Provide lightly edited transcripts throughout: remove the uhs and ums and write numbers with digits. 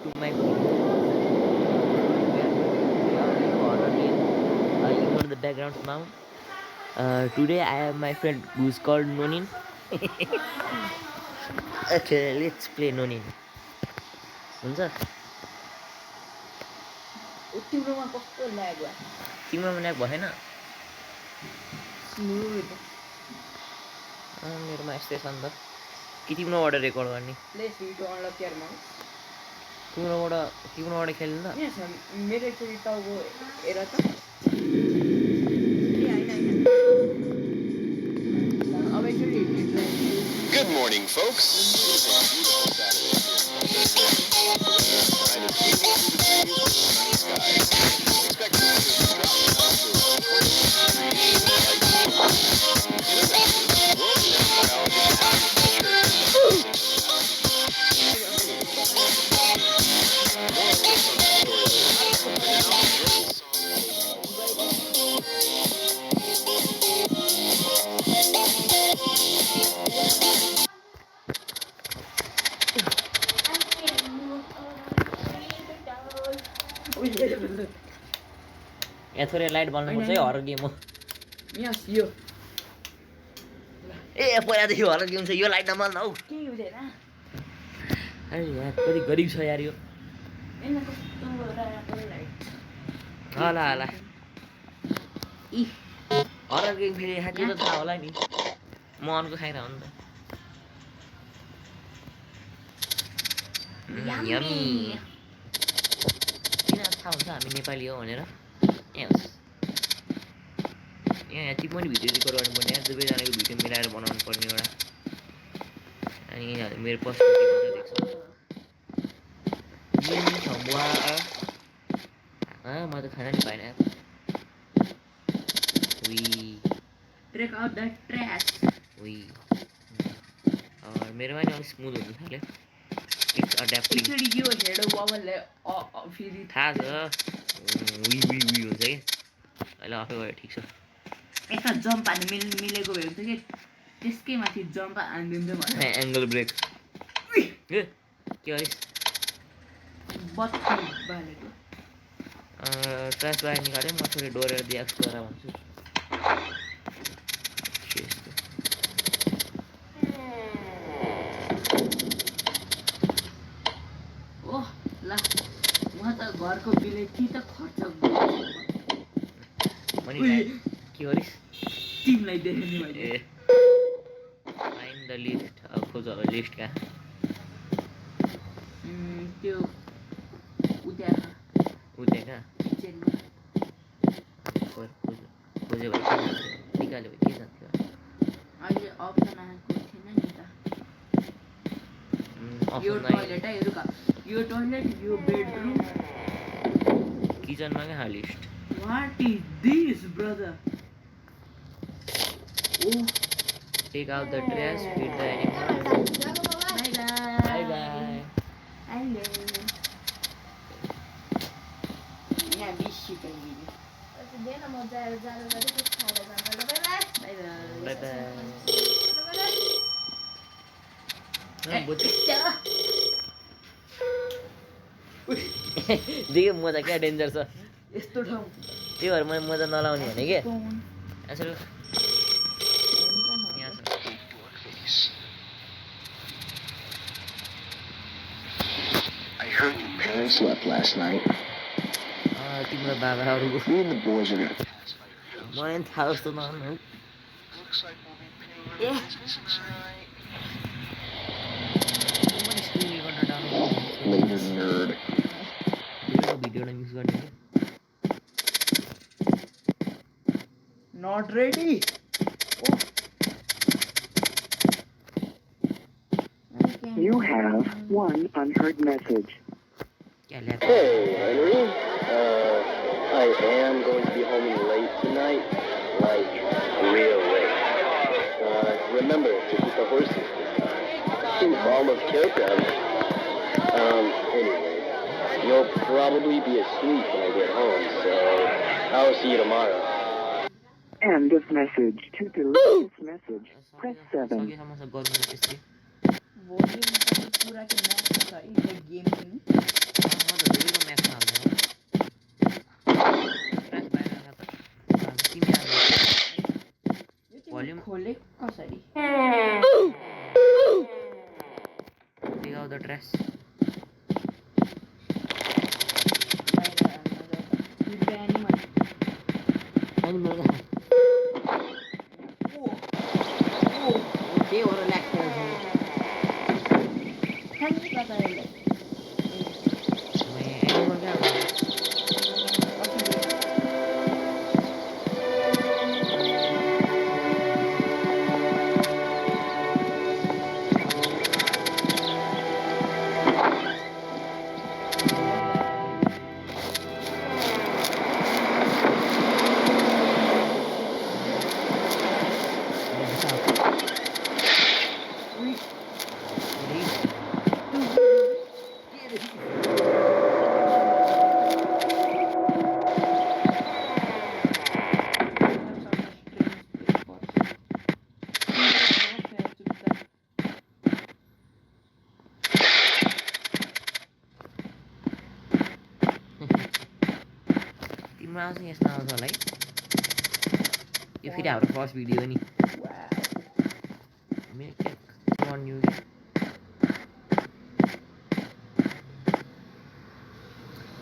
to my video. We are playing horror game. Ignore the background sound. Today I have my friend who's called Nonin. Okay, let's play Nonin. हुन्छ तिम्रोमा कस्तो lag भयो तिम्रोमा lag भएन smooth मेरोमा यस्तै छ नि त कि तिम्रोबाट रेकर्ड गर्ने place video unlock care mouse तिम्रोबाट खेल्नु त यहाँ छ मेरो एकचोटि टाउको हेर त अब एकचोटि Good morning, folks. यहाँ थोरै लाइट बल्नुपर्छ है हरर गेम हो यस यो ए पहिलादेखि हरर गेम छ यो लाइट नबल्न हौ के हुँदैन अरे यार कति गरिब छ यार यो एन कस्तो राम्रो लाइट होला होला इ हरर गेम फेरि त्यो त थाहा होला नि म अनको खाइरह नि त यम्मी किन थाहा हुन्छ हामी नेपाली हो भनेर यहाँ यति पनि भिडियो रेकर्ड गर्नुपर्ने दुवैजनाको भिडियो मिलाएर बनाउनु पर्ने एउटा अनि मेरो पर्सनालिटी मात्र देख्छ म त खाना नि पाएन ब्रेक आउट द ट्र्यास मेरोमा नि अलिक स्मुथ हुनु थाल्यो इट्स अड्याप्टिङ एकचोटि यो हेड बबलले फेरि थाहा छ हुन्छ कि अहिले आफै गयो ठिक छ यसमा जम्प हान्नु मिलेको भए हुन्छ कि त्यसकै माथि जम्प हानिदिन्थ्यो भने एङ्गल ब्रेक ए के अरे बत्ती बालेको ट्रास बाहिर निकाल्यो म थोरै डोरेर दिएको गएर भन्छु ओह ल म त घरको बिले कि त खर्च के गरिस् तिमीलाई देखेँ नि मैले ए फाइन्ड द लिस्ट खोज लिस्ट कहाँ त्यो उद्या कहाँ किचनमा खोज्यो भने के जान्थ्यो निकाल्यो भने के जान्थ्यो अहिले अप्सन आएको थिएन नि त यो टोइलेट है रुक यो टोइलेट यो बेडरुम किचनमा कहाँ list What is this, brother? Oh, take out the trash, feed the animals. bye bye. Hello. Yeah, this chicken video. Bye bye. देखियो मजा क्या डेन्जर छ यस्तो ठाउँ त्यही भएर मैले मजा नलाउने भने के यसो I heard your parents left last night. तिम्रो बाबाहरू Me and the boys are gonna pass by your house. मलाई थाहा जस्तो नहुनु Looks like we'll be paying later, nerd. Video miss गर्ने Not ready. Oh. You have one unheard message. क्या lap Hey, Henry. I am going to be home late tonight. Like, real late. Remember to keep the horses in ball of kilograms. Anyway, you'll probably be asleep when I get home, so I'll see you tomorrow. End of message. To delete this message, press 7. सकेसम्म गर्नु त्यस्तै भोलि पुरा के match छ है game पनि animal त्यही भएर लाग्छ खाने कता यसलाई एनिमल क्या तिम्रो आउँछ यसमा आउँछ होला है यो फेरि हाम्रो फर्स्ट भिडियो हो नि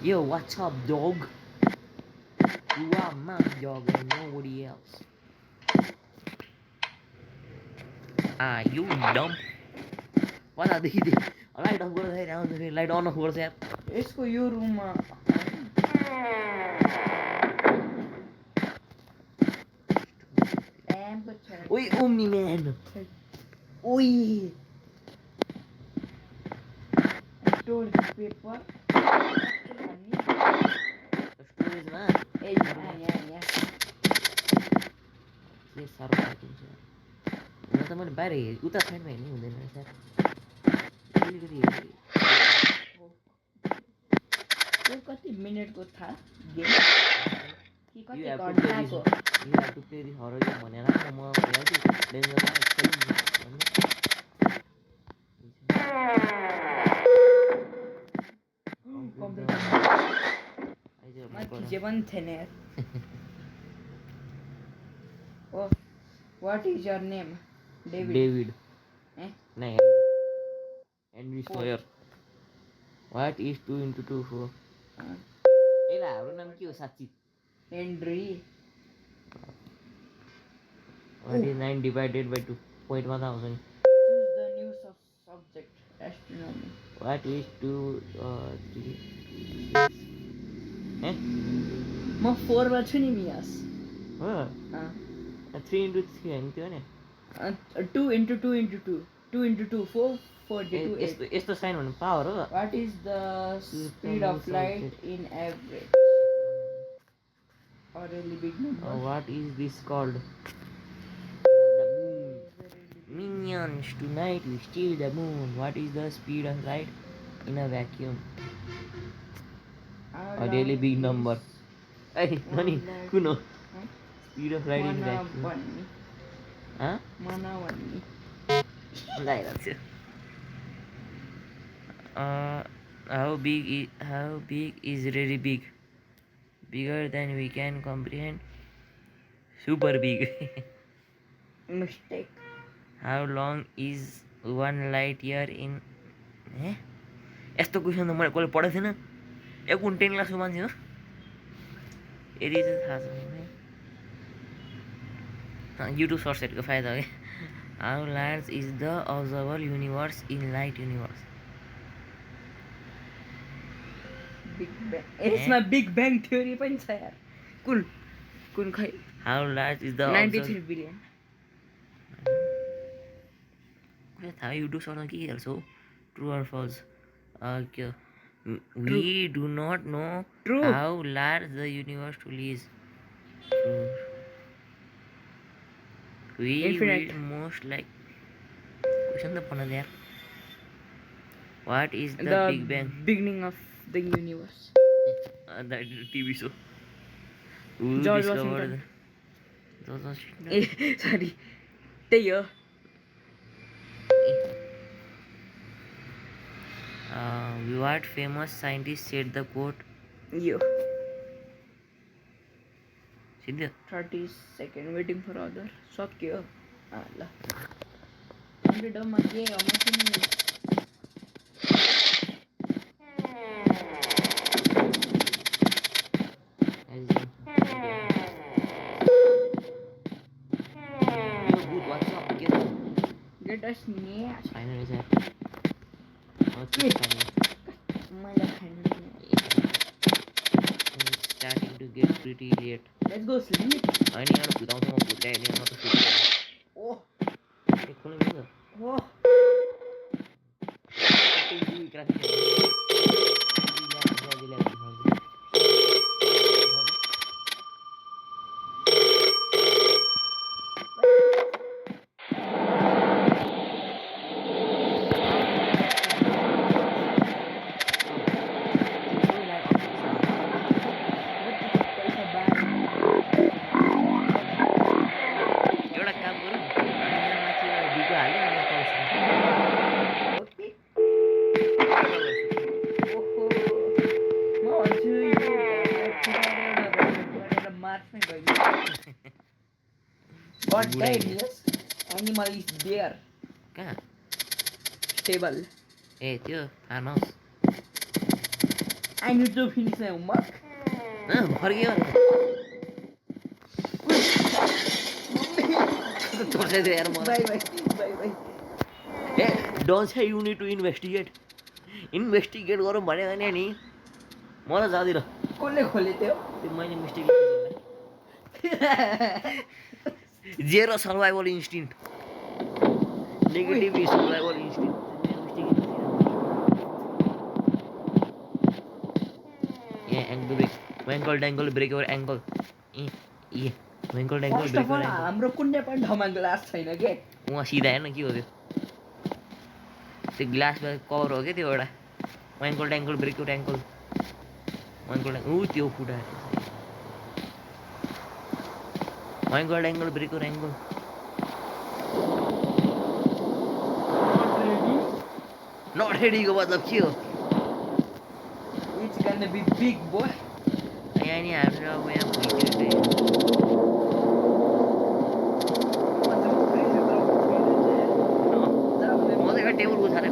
Yo, what's up, dog? You are my dog and nobody else. Ah, you dumb. What are they? Light off गर्छ है राउन्ड लाइट अन अफ गर्छ यार यसको यो रुममा ल्याम्प छ ओइ ओम्नी म्यान ओइ स्टोर पेपर स्टोरेजमा ए यहाँ के साह्रो पाइन्छ हुन त मैले बाहिर हेरेँ उता साइडमा हेर्नै हुँदैन रहेछ अलिकति हेरेँ यो कति मिनेटको थाहा गेम कि कति You have to घन्टाको play this horror game भनेर म भ्याउँछु डेन्जरमा खिचे पनि थिएन यार ओ what is your name David Eh? नै हेनरी सोयर व्हाट इज 2 × 2 4 एला हाम्रो नाम के हो साच्ची Henry what is 9 divided by 2 पोइन्टमा त आउँछ नि choose the new subject astronomy what is 2 3 ए म 4 मा छु नि मियास हो 3 × 3 हैन त्यो नि 2 × 2 × 2 2 × 2 4 4 × 2 यस्तो यस्तो साइन भन्नु पावर हो What is the speed of light in average? Or really big number? What is this called? The moon. Minions, tonight we steal the moon. What is the speed of light in a vacuum? How A really long big is number. Hey, Nani, light? kuno. Huh? Speed of light in Mana vacuum. भन्ने Huh? mana भन्ने Light. How big is really big? Bigger than we can comprehend. Super big. mistake How long is 1 light year in यस्तो question त मैले कसले पढेको थिएन ए कुन 10 क्लासको मान्छे हो यदि चाहिँ थाहा छ युट्युब सर्च हेरेको फाइदा हो कि how large is the observer universe in light universe big bang यसमा बिग ब्याङ थ्योरी पनि छ यार कुन कुन खै how large is the 93 billion थाहा युट्युब सर्चमा के हेर्छौ ट्रु अर फल्स के we do not know True. How large the universe truly is we Infinite. will most like question त पढ्न दे यार what is the big bang beginning of the universe the TV show who George discovered Washington. George Washington A sorry त्यही हो what famous scientist said the quote यो सिद्धि 30 second waiting for other सक्यो ल डममा के Press yes. Finally, sir. Okay, finally. मैले खानु It's starting to get pretty late. Let's go sleep. I need to put down some good day. I need to sleep. Oh, Hey, खोलो मेरे oh. TV graphic है एउटा काम गरौँ यहाँ माथि डिको हाल्यो अनि तल Okay. ओहो म भन्छु यो मार्चमै गयो What time yes? Animal is there. कहाँ Stable. ए त्यो farm house I need to finish my homework. फर्कियो छोड्दै यार म Bye bye. Bye bye. ए don't say you need to investigate गरौँ भन्यो भने नि म त जाँदिन कसले खोले त्यो त्यो मैले mistake zero survival instinct negative survival instinct यहाँ एङ्कल ब्रेक वेङ्कल ड्याङ्कल ब्रेक ओभर एङ्कल ए वेङ्कल ड्याङ्कल first break of all over ankle हाम्रो कुनै पनि ठाउँमा ग्लास छैन के उहाँ सिधा हेर्न के हो त्यो ग्लास कभर हो क्या त्यो एउटा वेङ्कल ड्याङ्कल ब्रेक ओभर एङ्कल वेङ्कल ऊ त्यो फुटा वेङ्कल ड्याङ्कल break over ankle not Radico मतलब के हो It's gonna be big boy. यहाँ नि हाम्रो अब यहाँ भइसक्यो म त एउटा टेबल उठाएर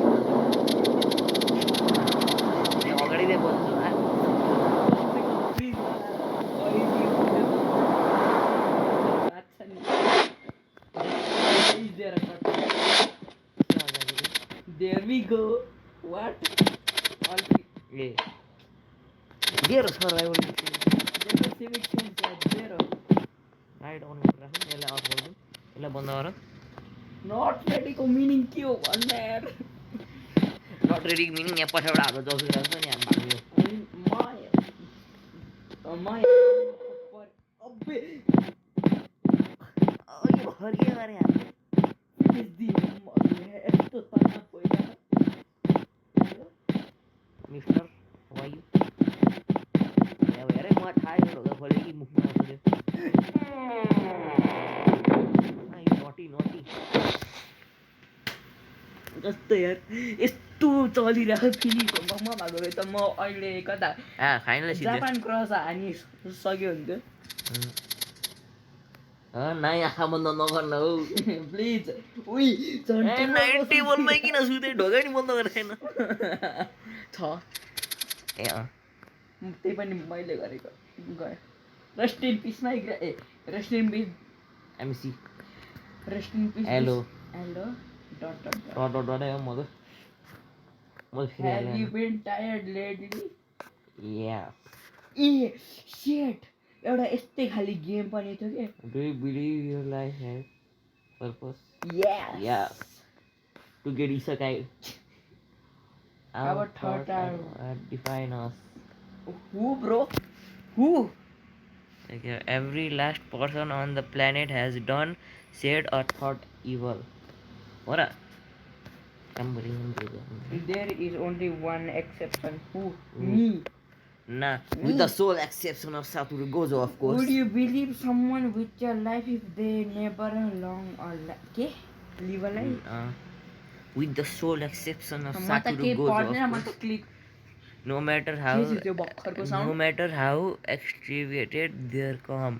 त्यहाँ अगाडि नै बस्छु There we go. What? All ए zero survival civic sense at zero. Light on गरेर राख्नु यसलाई अफ गरिदिउँ यसलाई बन्द गर Not ready को meaning के हो भन्नु यार नट रेडी मिनिङ यहाँ पछाबाट हाल्नु जसो राख्छ नि हामी भाग्यो माय अबे यो फर्कियो अरे हामी finish the homework. यस्तो तनाव भइरहेको मिस्टर वायु हेरे म थाहा ढोका खोलेँ कि मुखमा खोल्यो नटी नटी जस्तो यार यस्तो चलिरहेको फिलिङमा म भएको भए त म अहिले कता फाइनल जापान क्रस हानि सक्यो हुन्थ्यो नाइ आँखा बन्द नगर्न हौ प्लिज उही नाइट टेबलमै किन सुते ढोका नि बन्द गरेको छैन छ ए त्यही पनि मैले गरेको गयो रेस्ट इन पिसमा ए rest in peace MC rest in peace hello hello dot dot dot dot dot म त फेरि Have you been tired lately? या ए सेट एउटा यस्तै खाली गेम पनि थियो के do you believe your life has purpose yes या टु गेट इसकाइ Our thought are define us. who bro who Like, every last person on the planet has done, said, or thought evil. What? I'm bringing it. there is only one exception who me Nah, with the sole exception of Satoru Gojo, of course. would you believe someone with your life if they never long or के live a life With the sole exception of म त Satoru के Gojo, पढ्दैन of म course. त click No matter how, के छ त्यो भर्खरको no sound matter how extravagant their calm.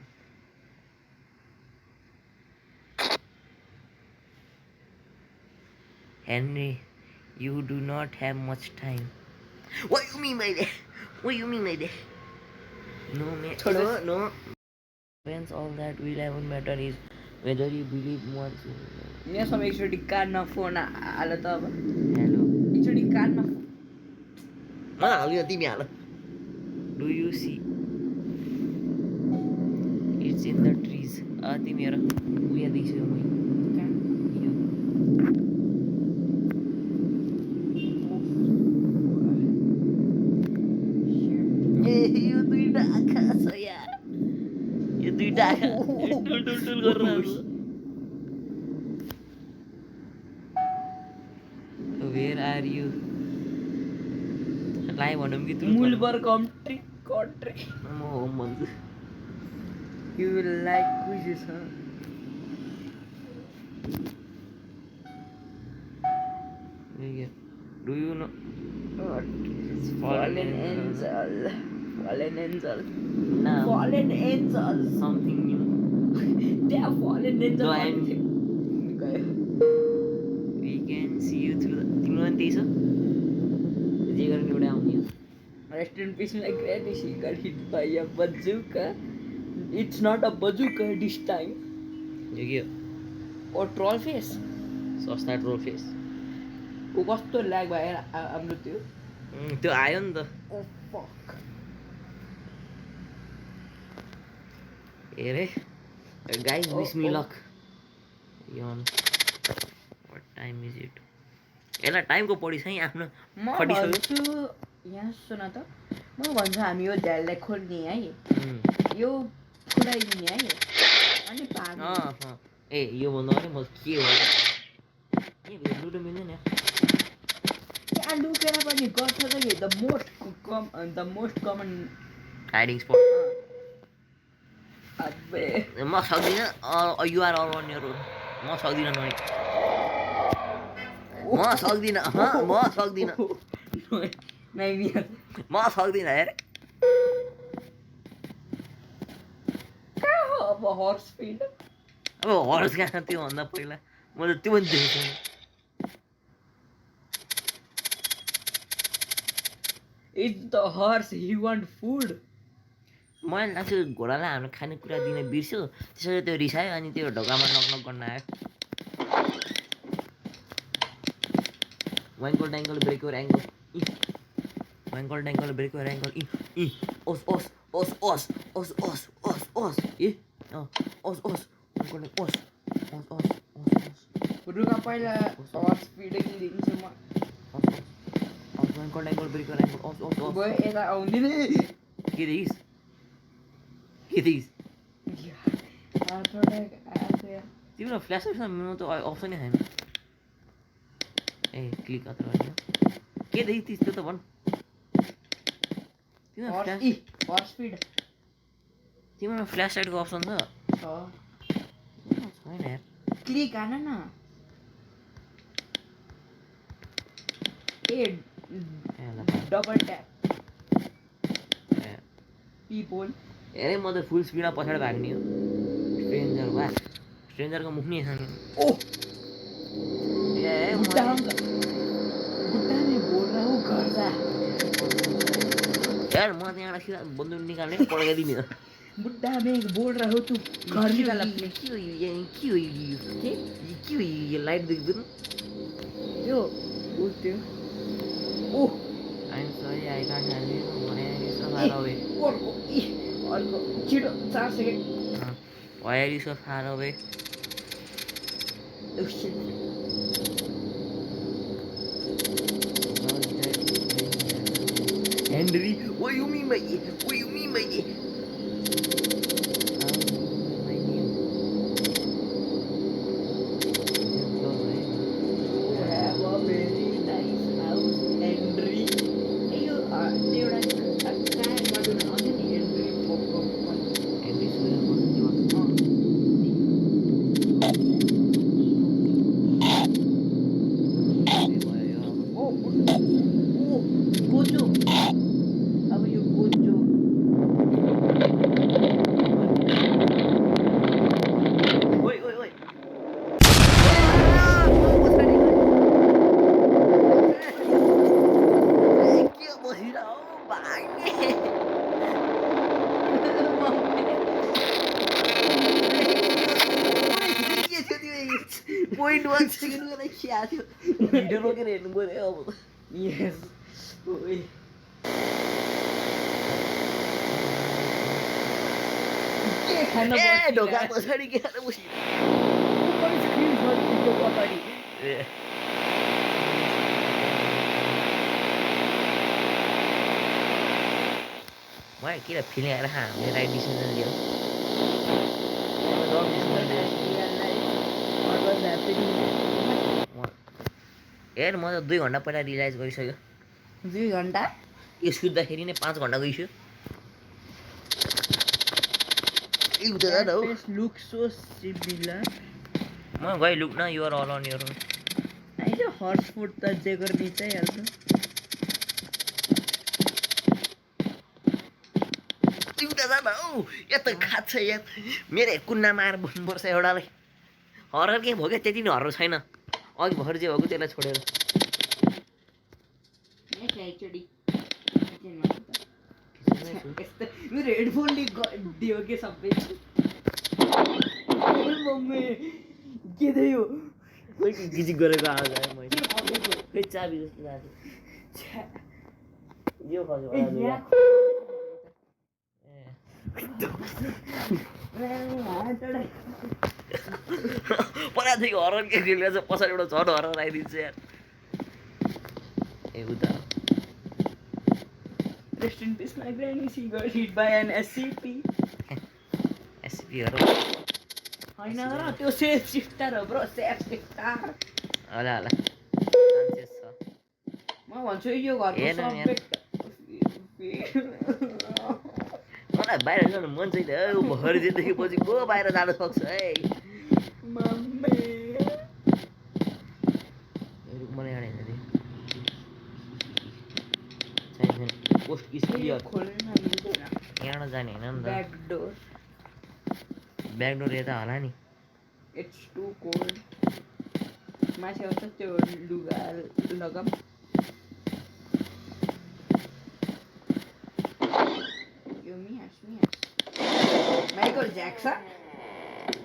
Henry, you do not have much time. What do you mean by that? What do you mean by that? No, no. Friends, all that will ever matter is whether you believe once. यहाँसम्म एकचोटि कानमा phone हाल त अब hello एकचोटि कानमा हाल्यो तिमी हाल do you see it's in the trees तिमी हेर उयो देखिसक्यो मैले यो ए यो दुईटा आँखा छ यार यो दुईटा आँखा टुल गरेर आएको वेयर आर यु लाइ भनौँ कि मुलबर कन्ट्री म होम भन्छु you like quizzes do you know Fallen angel. No. Fallen angel. Something new. They are fallen angel. No, we can see you through the... तिम्रो पनि त्यही छ जे गरेर एउटा आउने हो Rest in peace, my granny. She got hit by a bazooka. It's not a bazooka this time. यो के हो Or troll face. सस्ता ट्रोल फेस को कस्तो ल्याग भएर हाम्रो त्यो त्यो आयो नि त Oh fuck. हेरे guys wish me oh. Lock यान व्हाट टाइम इज इट यसलाई टाइमको पढी छ है आफ्नो म भन्छु यहाँ सुन त म भन्छु हामी यो झ्याललाई खोल्ने है यो फुटाइदिने है अनि पार्ने ए यो भन्दा पनि म के हो ए लुडो मिल्दैन यार त्यहाँ लुकेर पनि गर्छ त के the most common hiding spot अबे म सक्दिनँ युआर अल अन योर म सक्दिनँ नोइ म सक्दिनँ म सक्दिनँ म सक्दिनँ हेर कहाँ हो अब हर्स फिल्ड अब हर्स कहाँ त्योभन्दा पहिला म त त्यो पनि देखेको छैन It's the horse, he want food. मलाई लाग्छ घोडालाई हाम्रो खानेकुरा दिन बिर्स्यो त्यसरी त्यो रिसायो अनि त्यो ढोकामा नक गर्न आयो वाङ्कल ट्याङ्कल ब्रेक योर एङ्कल वाङ्कल ट्याङ्कल ब्रेक योर एङ्कल ओस ओस ओस ओस ओस ओस ओस ओस ए ओस ओस वाङ्कल ओस ओस ओस ओस रुका पहिला हर्स फिडिङ दिन्छु म वाङ्कल ट्याङ्कल ब्रेक योर एङ्कल ओस ओस ओस गयो यता आउँदिन के देखिस् के देखिस् तिम्रो फ्ल्यास छ म त अप्सनै छैन ए क्लिक अत्र होइन के देखिस् त्यो त भन् तिम्रो फ्ल्यास हर्स फिड तिम्रो फ्ल्यास लाइटको अप्सन छ छ छैन यार क्लिक हान न ए डबल ट्याप पिपल हेरे म त फुल स्पिडमा पछाडि भाग्ने हो स्ट्रेन्जर वा स्ट्रेन्जरको मुख नै छैन ओ ए बुड्ढा में बोल रहा हूँ घर जा यार म त्यहाँबाट सिधा बन्दुक निकाल्ने पड्काइदिने हो बुड्ढा में बोल रहा हूँ तू घर निकाल अपने के हो यो लाइट देख्दैन त्यो त्यो ओ I'm sorry, I can't help you. Why are you so far away? अर्को छिटो 4 second Why are you so far away? Henry, what do you mean by it? What do you mean by it? 0.1 सेकेन्डको लागि खिया थियो video रोकेर हेर्नु पर्यो अब यस ओइ के खान ए बसिरहेको? ढोका पछाडि के खान बसी ओपन स्क्रिन छ तिम्रो पछाडि ए मलाई किन फिलिङ आएर हामीले राइट डिसिजन लियो रङ डिसिजन लियो हेर म त 2 घन्टा पहिला रियलाइज गरिसक्यो 2 घन्टा यो सुत्दाखेरि नै 5 घन्टा गइसक्यो एउटा जान हौ फेस लुक सो सिमिलर म गएँ लुक्न युआर अल अन युर आइज हर्स फुड त जे गर्ने चाहिँ हाल्छ एउटा जान हौ यता खान्छ यहाँ मेरो कुन्नामा आएर बस्नुपर्छ एउटालाई हरर के भयो क्या त्यति नै हरर छैन अघि भर्खर जे भएको त्यसलाई छोडेर मेरो हेडफोनले दियो के सबै मम्मी के थियो गिजिक गरेको आवाज आयो मैले खै चाबी जस्तो लाग्यो यो खस्यो पहिलादेखि हरर के खेलेर चाहिँ पछाडिबाट झन् हरर आइदिन्छ यार ए उता Rest in peace, my granny. She got hit by an SCP. एसपीहरू होइन र त्यो सेफ सिस्टर हो ब्रो सेफ सिस्टर होला होला चान्सेस छ म भन्छु यो घरको हेर्न सबै मलाई बाहिर जानु मन छैन हौ भर दिनदेखि को बाहिर जान सक्छ है मम्मी मलाई आएन रे चाहिँ पोस्ट इज क्लियर खोल्न मिल्दैन यहाँ जाने हैन नि त ब्याक डोर ब्याक डोर यता होला नि इट्स टु कोल्ड माथि आउँछ त्यो लुगा लगाम यो मियास माइकल ज्याक्सन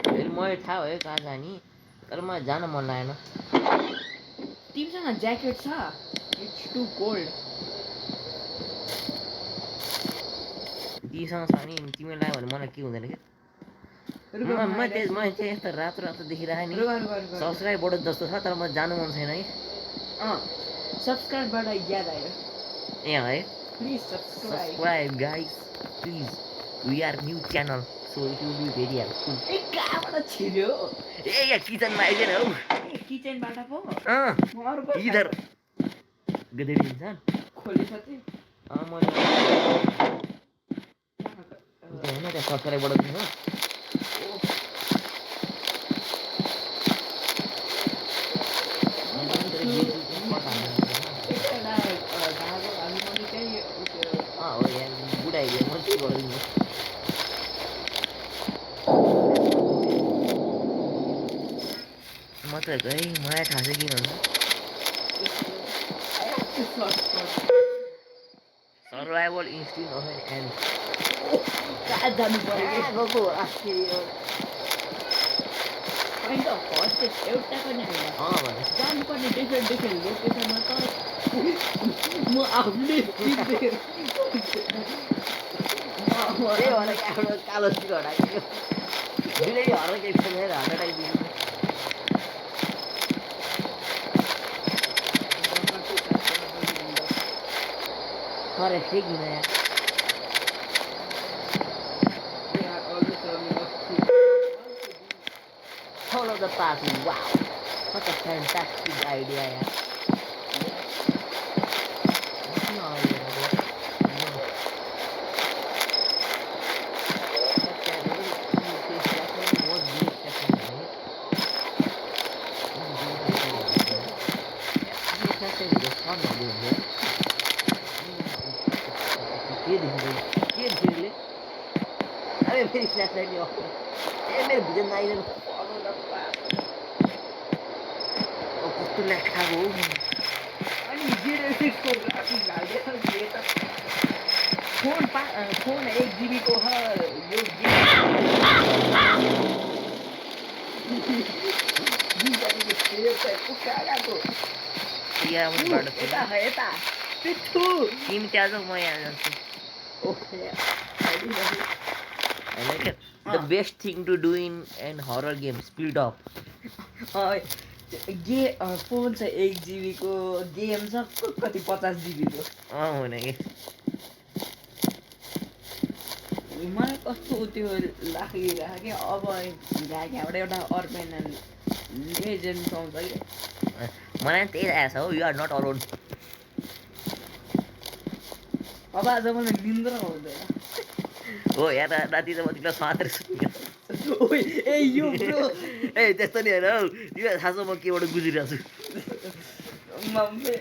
फेरि मैले थाहा भयो कहाँ जाने तर मलाई जान मन लागेन तिमीसँग ज्याकेट छ इट्स टु कोल्ड तिमीसँग छ नि तिमीलाई लाग्यो भने मलाई के हुँदैन कि मैले चाहिँ यस्तो रातो रातो देखिरहेको नि सब्सक्राइब बढोस् जस्तो छ तर म जानु मन छैन है सब्सक्राइबबाट याद आयो ए है please subscribe subscribe guys please we are new channel so it will be very helpful ए कहाँबाट छिर्यो ए यहाँ किचनमा आइदिएन हौ किचनबाट पो अँ म अर्को इधर गदरी इन्सान खोलेछ त्यो मैले होइन त्यहाँ सब्सक्राइब बढोस् हो बुढा आइदियो म के गरिदिनु म त है मलाई थाहा छ किन हुन्छ survival instinct of an and कहाँ जानु पर्यो गएको होइन त फर्स्ट एउटा पनि होइन भने जानुपर्ने डिफ्रेन्ट लोकेसनमा तर म आफ्नै चिन्दैन त्यही भएर आफ्नो कालो स्टिक हटाइदियो दुईले हर केही खेलेर हटाइदिनु अरे ठिक हुन यार Follow the path. Wow, what a fantastic idea, yeah. अरे मेरी फ्लैशलाइट नहीं ऑफ है मेरे विजन आई है कस्तो लेखा हो अनि जिरो ग्राफिक हाल्दै छ फोन 1 GB को ह यो यो चाहिँ कुखुरा गएको यहाँ बाट यता है यता पिट्ठु तिमी त्यहाँ जाऊ म यहाँ जान्छु okay I like it. The best thing to do in an horror game, split up. Phone चाहिँ 1 GB को गेम छ कति 50 GB को हुने कि मलाई कस्तो त्यो लागिरहेको कि अब यहाँबाट एउटा अर्बन लेजेन्ड पाउँछ कि मलाई त्यही आएछ हो यु आर नट अलोन अब आज मलाई निन्द्रा आउँदैन हो यहाँ त राति त म तिमीलाई मात्रै सुत्ने ओइ ए यो ब्रो ए त्यस्तो नि होइन हौ तिमीलाई थाहा छ म केबाट गुजिरहेको छु mummy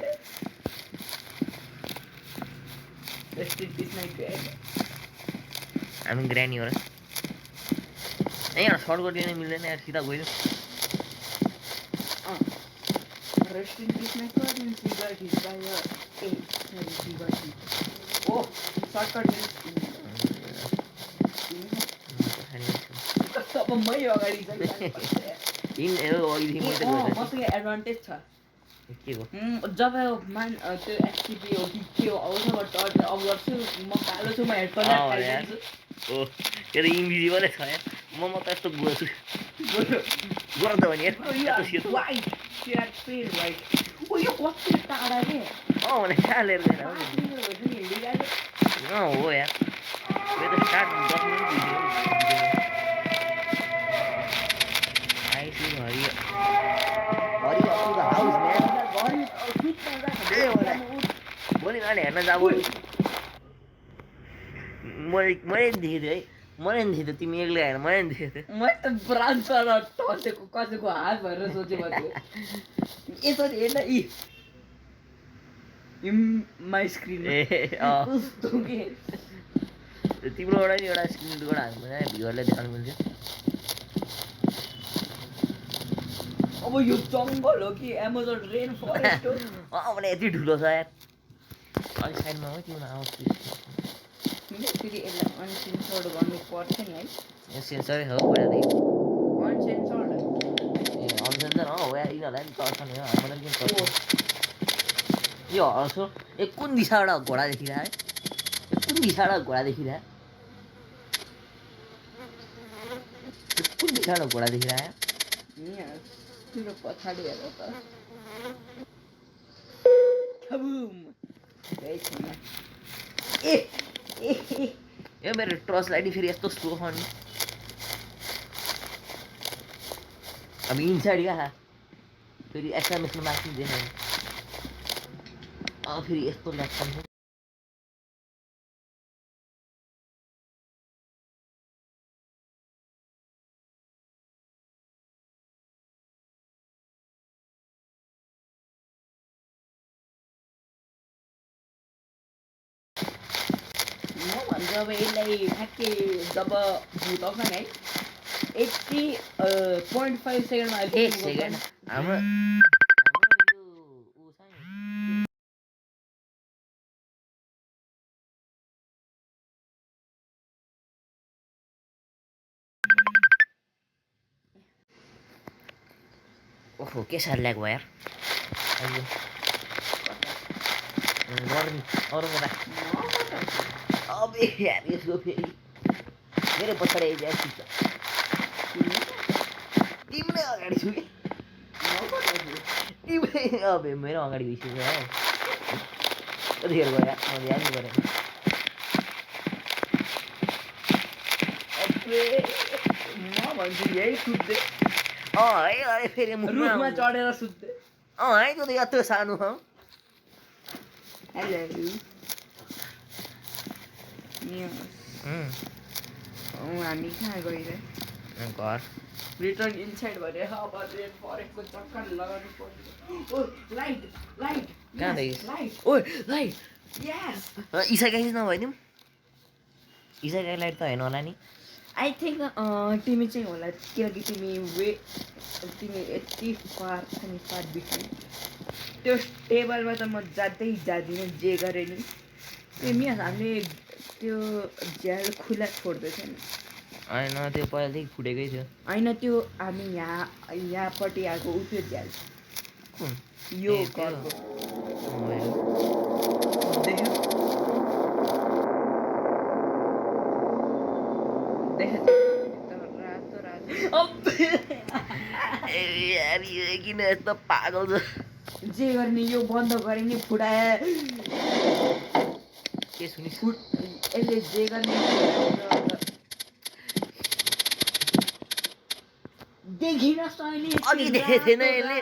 rest in peace my grade हामी ग्रानी हो र ए यहाँ सर्टकट लिन मिल्दैन यार सिधा गइदिउँ rest in peace my grade in सिगर हिज बाय ए सिगर ओ सर्टकट कस्तो अब मै अगाडि इन अघिदेखि मैले त मसँग एडभान्टेज छ के हो जब त्यो एसटिपी हो कि के हो आउँछ म टर्च अब गर्छु म कालो छु म हेडफोन लगाइदिन्छु हो त्यो त इन्भिजिबलै छ यार म त यस्तो गोर्छु गोर त भने यार वाइट सेयर पेड वाइट ओ यो कति टाढा के भने कहाँ लिएर गएर हो हो यार यो त स्टार्ट 10 मिनट भिडियो आइसु हरियो हरियो टु द हाउस म्यान भोलि नानी हेर्न जाऊ मैले देखेको थिएँ है मैले नि देखेको तिमी एक्लै आएर मैले नि देखेको थिएँ म त ब्रान्चबाट टसेको कसैको हात भएर सोचे भन्थे यसरी हेर्न माई स्क्रिन ए कस्तो के तिम्रोबाट नि एउटा स्क्रिनबाट हाल्नु भ्युअरलाई देखाउनु मिल्थ्यो अब यो जङ्गल हो कि एमाजोन रेन फरेस्ट हो भने यति ठुलो छ यार अलिक साइडमा हो तिम्रो आवाज फेरि यसलाई अनसेन्सर्ड गर्नु पर्छ नि है यो सेन्सरै हो पहिलादेखि अनसेन्सर्ड ए अनसेन्सर हो यार यिनीहरूलाई नि चल्छ नि हो हामीलाई किन चल्छ यो हल्सो ए कुन दिशाबाट घोडा देखिरह है कुन दिशाबाट घोडा देखिरह कुन दिशाबाट घोडा देखिरह तिम्रो पछाडि हेर त खबुम ए यो मेरो टर्च लाइट फेरि यस्तो स्लो छ नि अब इनसाइड क्या फेरि एक्सएमएसमा मार्किँदैन फेरि यस्तो लाग्छ जब यसलाई ठ्याक्कै जब भुटाउँछ नि है 80.5 सेकेन्डमा एक सेकेन्ड हाम्रो यो ऊ छ नि ओहो के साह्रो ल्याग भयो यार अरू कुरा अबे यार यसको फेरि मेरो पछाडि आइदिएको तिम्रै अगाडि छु कि तिम्रै अब मेरो अगाडि गइसक्यो हौ कतिखेर गयो यार मैले याद गरेँ म भन्छु यही सुत्दै है अरे फेरि रुखमा चढेर सुत्दै है त्यो त यत्रो सानो हौ हेलो हामी कहाँ गइरहे घर रिटर्न इनसाइड भने अब रेन फरेस्टको चक्कर लगाउनु पर्छ ओ लाइट लाइट कहाँदेखि लाइट ओ लाइट यस इसा गाई नभइदिउँ इसा गाई लाइट त होइन होला नि आई थिङ्क तिमी चाहिँ होला किनकि तिमी यति फार छ नि फार बिट्विन त्यो टेबलमा त म जाँदै जाँदिनँ जे गरेँ नि तिमी हामीले त्यो झ्याल खुला छोड्दैछ नि होइन त्यो पहिलादेखि फुटेकै थियो होइन त्यो हामी यहाँपट्टि आएको उ त्यो झ्याल कुन यो ए, त्यो? घरको होइन। देख्यो देख्यो रातो रातो ए यार यो किन यस्तो पागल छ जे गर्ने यो बन्द गरे नि फुटाए के सुनि फुट यसले जे गर्ने देखिन सैनी अघि देखेको थिएन यसले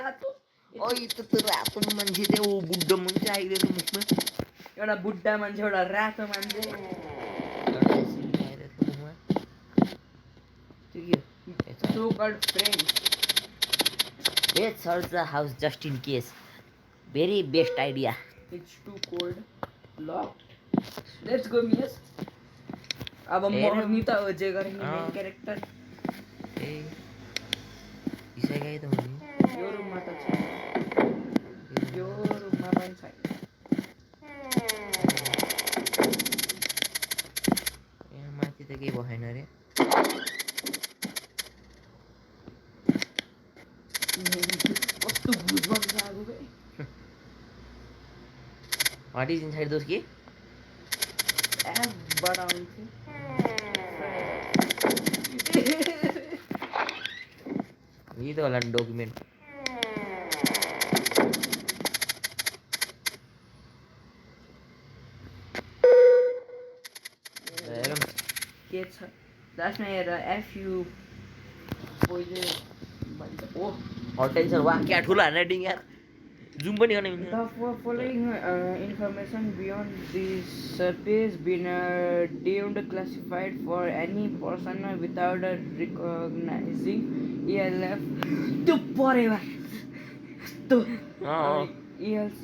अघि त त्यो रातो मान्छे त्यो बुढो मान्छे आइरहेको मुखमा एउटा बुढा मान्छे एउटा रातो मान्छे एउटा सिमी आइरहेको मुखमा त्यो के हो so called friend Let's search the house just in case. Very best idea. It's too cold. Locked. Let's go, Mias. अब मर्नी त हो जे गर्ने मेन क्यारेक्टर ए इसै त हुने यो रुममा त छ यो रुममा पनि छैन यहाँ माथि त केही भएन रे कस्तो भुजबङ जागो बे What is inside those key? एप बढाउँथ्यो यही त होला नि डकुमेन्ट हेरौँ के छ लास्टमा हेर एफयु पहिले भन्छ ओ हटेन्सन वा क्या ठुलो ह्यान्डराइटिङ यार जुम पनि गर्ने मिल्दैन The following information beyond this page been deemed classified for any person without recognizing ELF. त्यो परेवा त्यो ELC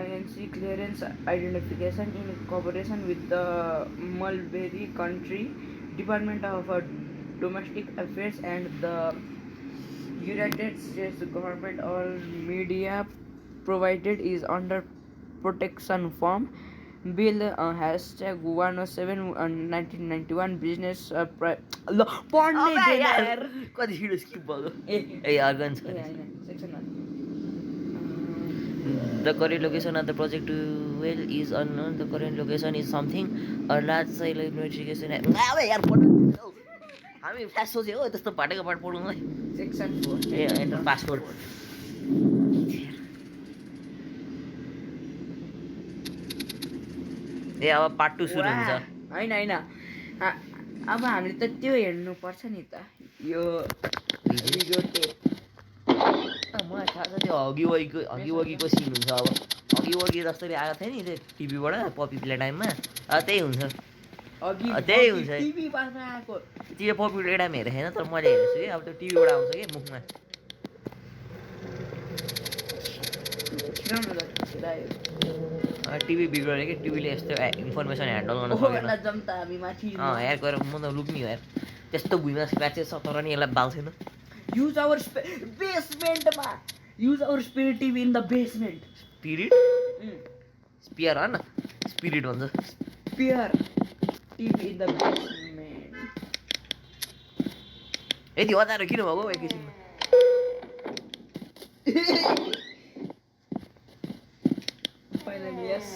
INC clearance identification in cooperation with the Mulberry County Department of Domestic Affairs and the United States government. All media provided is under protection from bill hashtag 107 1991 business पढ्ने there कति छिटो skip भयो ए ए organ छ section The current location of the project well is unknown. The current location is something a large scale investigation. अब यार पढ्नु हामी flash सोच्यो हो त्यस्तो भाटेको पाठ पढौँ है सेक्सन 4 ए एन्टर पासवर्ड ए अब पार्ट 2 सुरु हुन्छ हैन हैन अब हामीले त त्यो हेर्नु पर्छ नि त यो भिडियो टेप मलाई थाहा छ त्यो हगी सिन हुन्छ अब हगी जसरी आएको थियो नि त्यो टिभीबाट पपी प्ले टाइममा त्यही हुन्छ अघि त्यही हुन्छ टिभीबाट आएको त्यो पपी प्ले टाइम हेरेको छैन तर मैले हेरेको छु कि अब त्यो टिभीबाट आउँछ कि मुखमा टिभी बिग्रियो कि टिभीले यस्तो इन्फर्मेसन ह्यान्डल गर्न सकेन जम्ता हामी माथि यार गएर म त लुक्ने हो यार त्यस्तो भुइँमा स्क्र्याचेस छ तर नि यसलाई बाल्छैन use our basement ma use our spirit tv in the basement spirit spear हो न स्पिरिट भन्छ spear tv in the basement यति हतारो किन भएको एकैछिनमा पहिला yes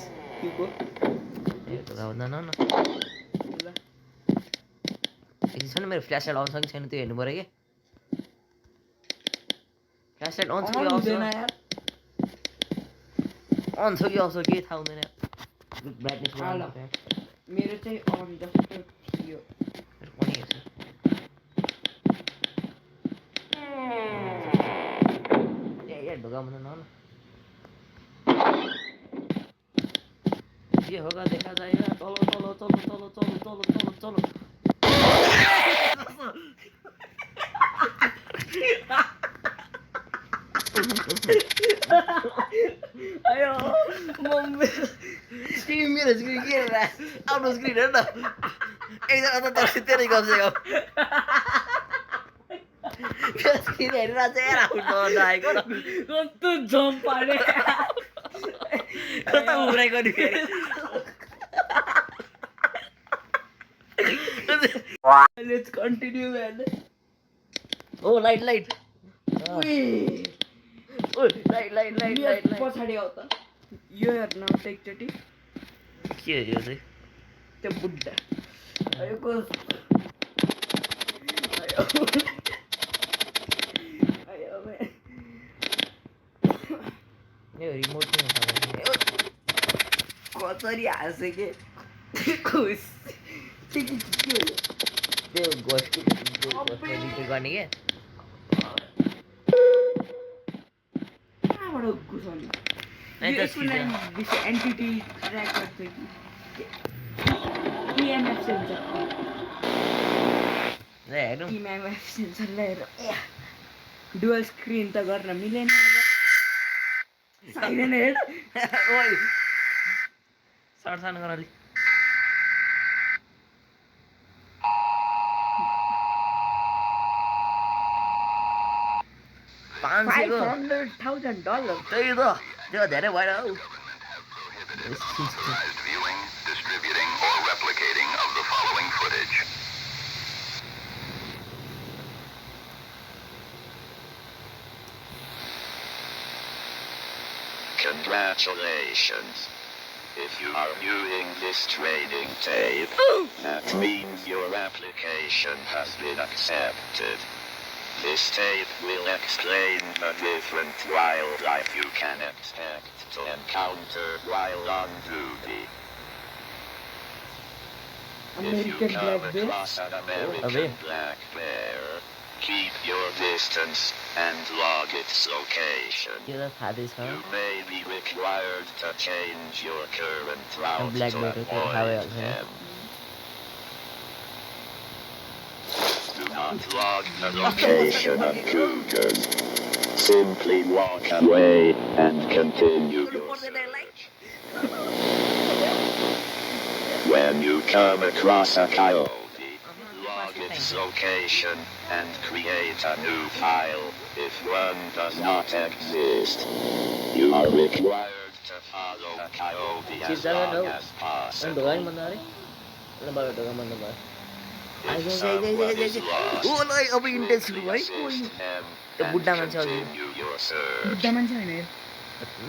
को ए त गाउँदैन न ल एकछिन मेरो फ्ल्यास लाइट आउँछ कि छैन त्यो हेर्नु पर्यो कि फ्ल्यास लाइट अन छ कि हुँदैन आउँछ यार अन छ कि आउँछ केही थाहा हुँदैन ब्राइटनेस ल मेरो चाहिँ अन जस्तो थियो पनि हेर्छु ए ढोका बन्द न ये होगा देखा जाएगा चलो चलो चलो चलो चलो चलो चलो चलो अयो मम्मी स्क्रिन मेरो स्क्रिन के हेरेर आफ्नो स्क्रिन हेर न एकजना त तर्सिँदै कम से कम स्क्रिन हेरेर चाहिँ आफ्नो नआएको र कस्तो जम्प पारे कता उब्राइको नि फेरि let's continue man oh light light oh light light light light पछाडि आऊ त यो हेर्न आउँछ एकचोटि के हो यो चाहिँ त्यो बुढा अयो को अयो म्यान यो रिमोट पनि छ कसरी हाँसे के खुस के हो त्यो गस्ट रिपेयर गर्ने के कहाँबाट घुसाउने अनि त विषय एन्टिटी ट्र्याक गर्छ कि इएमएफ सेन्सर हेरौँ इएमएफ सेन्सर ल्याएर डुअल स्क्रिन त गर्न मिलेन अब साइलेन्ट हेड ओइ सानो गराली 500 को $500,000 त्यही त त्यो धेरै भएन हौ Unauthorized viewing, distributing, or replicating of the following footage. Congratulations. If you are viewing this trading tape, that means your application has been accepted. This tape will explain the different wildlife you can expect to encounter while on duty. If you American come black bear. across an American bear. black bear, keep your distance and log its location. त्यो त थाहै छ You may be required to change your current route black to bear to avoid थाहै हाल्छ them. Do not log the location of cougars. Simply walk away and continue your search. When you come across a coyote, log its location and create a new file. If one does not exist, you are required to follow the coyote as long as अनि possible. ढोका नि बन्द अरे ल बाबा ढोका बन्द भयो If someone is lost, ओ ल अब इन्टेन्स सुरु भयो assist them त्यो and बुढा मान्छे अघि continue your search. बुढा मान्छे होइन यो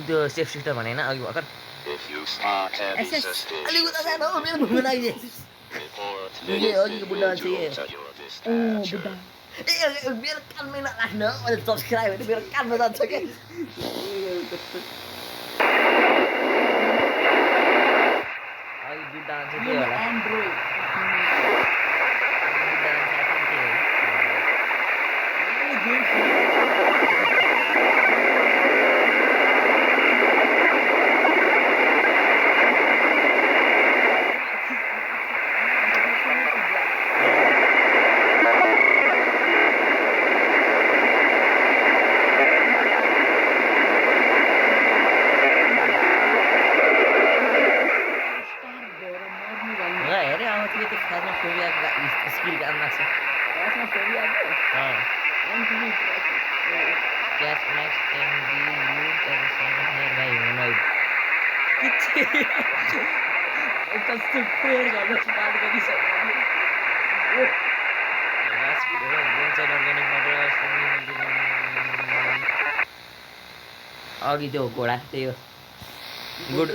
त्यो सेफ सिस्टर भने होइन अघि भर्खर If you spot any SS. अलिक उता suspicious जानु हौ मेरो घुम्न लागि report ये the अघिको बुढा मान्छे individual के? to your बुढा dispatcher. ए मेरो कानमै नराख्नु मैले सब्सक्राइब भने मेरो कानमा जान्छ के अघि बुढा मान्छे के होला एन्ड्रोइड बुढा मान्छे आफै के हो हेरे अब त्यो खासमा फोबिया स्किल काम लाग्छ क्यास max and B use as a sign here by humanoid कस्तो प्रेयर गर्न स्टार्ट गरिसक्यो अघि त्यो घोडा त्यही हो गुड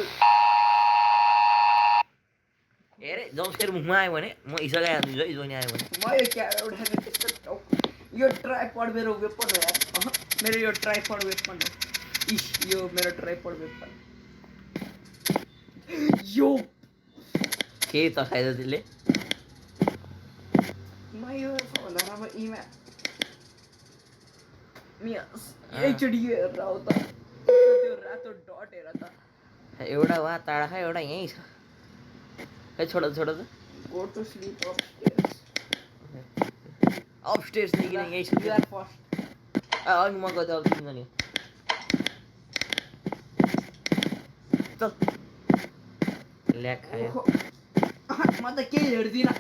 हेरे जम्सकेर मुखमा आयो भने म इसकै हाल्छु है जोनी आयो भने म यो क्यामेरा उठाएर त्यस्तो यो ट्राइपड मेरो वेपन हो यार मेरो यो ट्राइपड वेपन हो इस यो मेरो ट्राइपड वेपन यो केही तर्साइदियो त्यसले म यो सबभन्दा राम्रो इमा मियास एकचोटि यो हेरेर आऊ त त्यो रातो डट हेर त एउटा वा टाढा खा एउटा यहीँ छ खै छोड छोड त go to sleep upstairs upstairs देखि यहीँ छ यु आर फर्स्ट अघि म गएको अब तिमी जाने चल ल्याक खायो म त केही हेर्दिनँ